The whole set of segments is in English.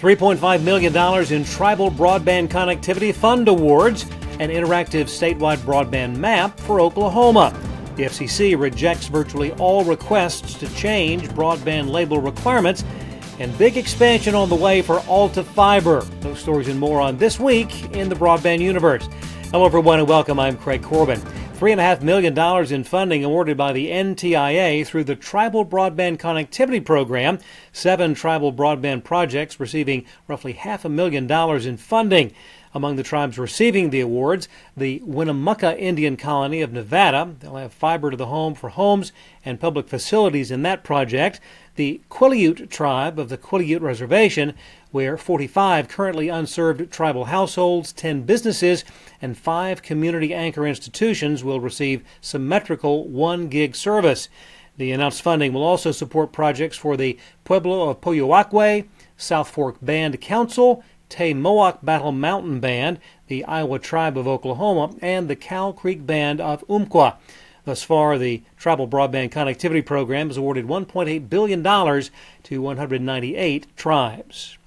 $3.5 million in Tribal Broadband Connectivity Fund Awards, an interactive statewide broadband map for Oklahoma. The FCC rejects virtually all requests to change broadband label requirements, and big expansion on the way for Alta Fiber. Those stories and more on This Week in the Broadband Universe. Hello everyone and welcome. I'm Craig Corbin. $3.5 million in funding awarded by the NTIA through the Tribal Broadband Connectivity Program. 7 tribal broadband projects receiving roughly $500,000 in funding. Among the tribes receiving the awards, the Winnemucca Indian Colony of Nevada. They'll have fiber to the home for homes and public facilities in that project. The Quileute tribe of the Quileute Reservation, where 45 currently unserved tribal households, 10 businesses, and 5 community anchor institutions will receive symmetrical 1 gig service. The announced funding will also support projects for the Pueblo of Poyoacwe, South Fork Band Council, Tay-Mohawk Battle Mountain Band, the Iowa Tribe of Oklahoma, and the Cow Creek Band of Umpqua. Thus far, the Tribal Broadband Connectivity Program has awarded $1.8 billion to 198 tribes.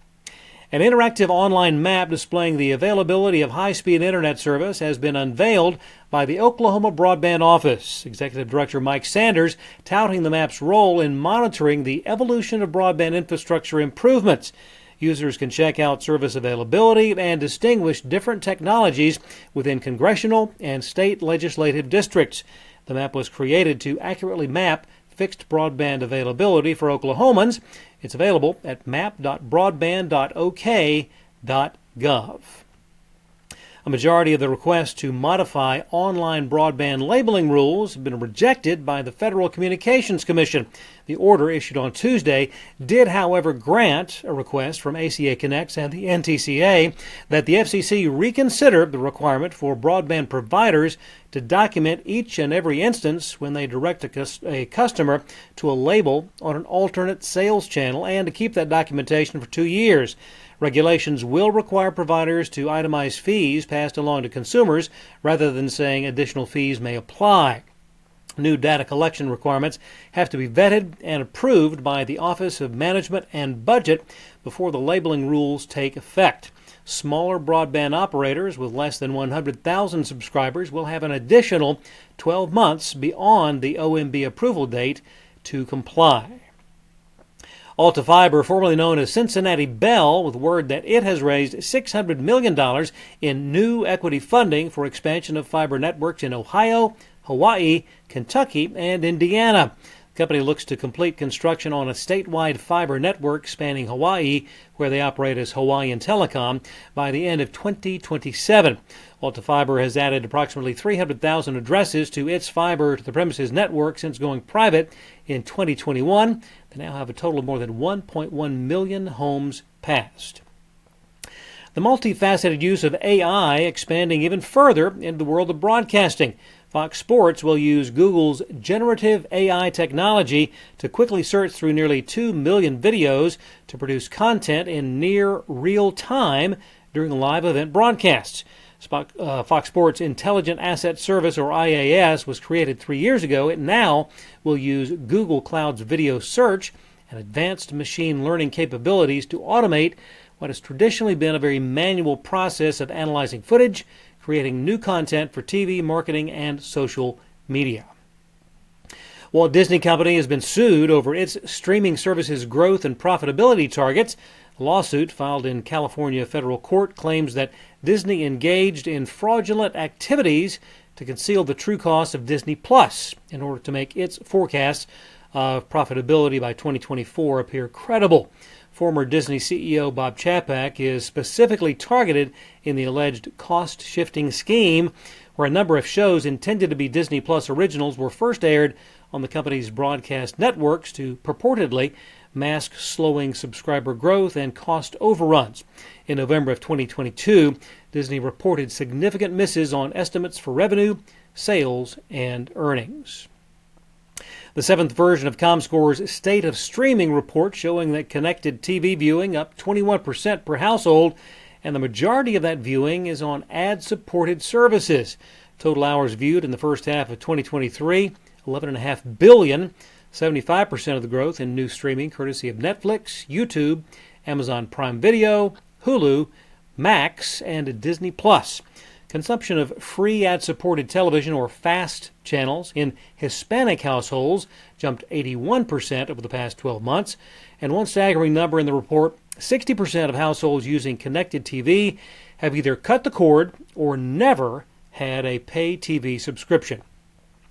An interactive online map displaying the availability of high-speed internet service has been unveiled by the Oklahoma Broadband Office. Executive Director Mike Sanders touting the map's role in monitoring the evolution of broadband infrastructure improvements. Users can check out service availability and distinguish different technologies within congressional and state legislative districts. The map was created to accurately map fixed broadband availability for Oklahomans. It's available at map.broadband.ok.gov. A majority of the requests to modify online broadband labeling rules have been rejected by the Federal Communications Commission. The order issued on Tuesday did, however, grant a request from ACA Connects and the NTCA that the FCC reconsider the requirement for broadband providers to document each and every instance when they direct a customer to a label on an alternate sales channel, and to keep that documentation for 2 years. Regulations will require providers to itemize fees passed along to consumers rather than saying additional fees may apply. New data collection requirements have to be vetted and approved by the Office of Management and Budget before the labeling rules take effect. Smaller broadband operators with less than 100,000 subscribers will have an additional 12 months beyond the OMB approval date to comply. Alta Fiber, formerly known as Cincinnati Bell, with word that it has raised $600 million in new equity funding for expansion of fiber networks in Ohio, Hawaii, Kentucky, and Indiana. The company looks to complete construction on a statewide fiber network spanning Hawaii, where they operate as Hawaiian Telecom, by the end of 2027. Alta Fiber has added approximately 300,000 addresses to its fiber-to-the-premises network since going private in 2021. They now have a total of more than 1.1 million homes passed. The multifaceted use of AI expanding even further into the world of broadcasting. Fox Sports will use Google's generative AI technology to quickly search through nearly 2 million videos to produce content in near real time during live event broadcasts. Fox Sports Intelligent Asset Service, or IAS, was created 3 years ago. It now will use Google Cloud's video search and advanced machine learning capabilities to automate what has traditionally been a very manual process of analyzing footage, creating new content for TV, marketing, and social media. Walt Disney Company has been sued over its streaming services growth and profitability targets. A lawsuit filed in California federal court claims that Disney engaged in fraudulent activities to conceal the true cost of Disney Plus in order to make its forecasts of profitability by 2024 appear credible. Former Disney CEO Bob Chapek is specifically targeted in the alleged cost-shifting scheme, where a number of shows intended to be Disney Plus originals were first aired on the company's broadcast networks to purportedly mask slowing subscriber growth and cost overruns. In November of 2022, Disney reported significant misses on estimates for revenue, sales, and earnings. The 7th version of ComScore's State of Streaming report showing that connected TV viewing up 21% per household, and the majority of that viewing is on ad-supported services. Total hours viewed in the first half of 2023, 11.5 billion, 75% of the growth in new streaming courtesy of Netflix, YouTube, Amazon Prime Video, Hulu, Max, and Disney+. Consumption of free ad-supported television or FAST channels in Hispanic households jumped 81% over the past 12 months. And one staggering number in the report, 60% of households using connected TV have either cut the cord or never had a pay TV subscription.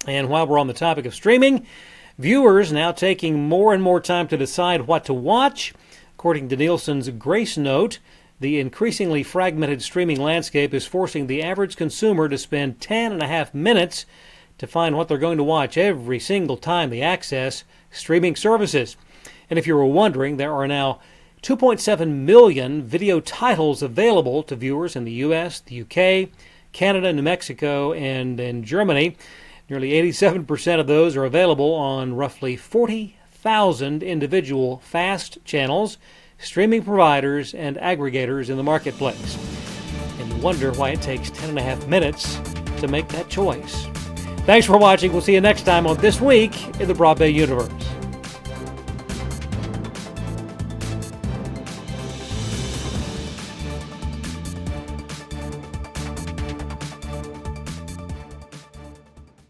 And while we're on the topic of streaming, viewers now taking more and more time to decide what to watch. According to Nielsen's Grace Note, the increasingly fragmented streaming landscape is forcing the average consumer to spend 10.5 minutes to find what they're going to watch every single time they access streaming services. And if you were wondering, there are now 2.7 million video titles available to viewers in the U.S., the U.K., Canada, New Mexico, and in Germany. Nearly 87% of those are available on roughly 40,000 individual FAST channels, streaming providers, and aggregators in the marketplace. And you wonder why it takes 10.5 minutes to make that choice. Thanks for watching. We'll see you next time on This Week in the Broadband Universe.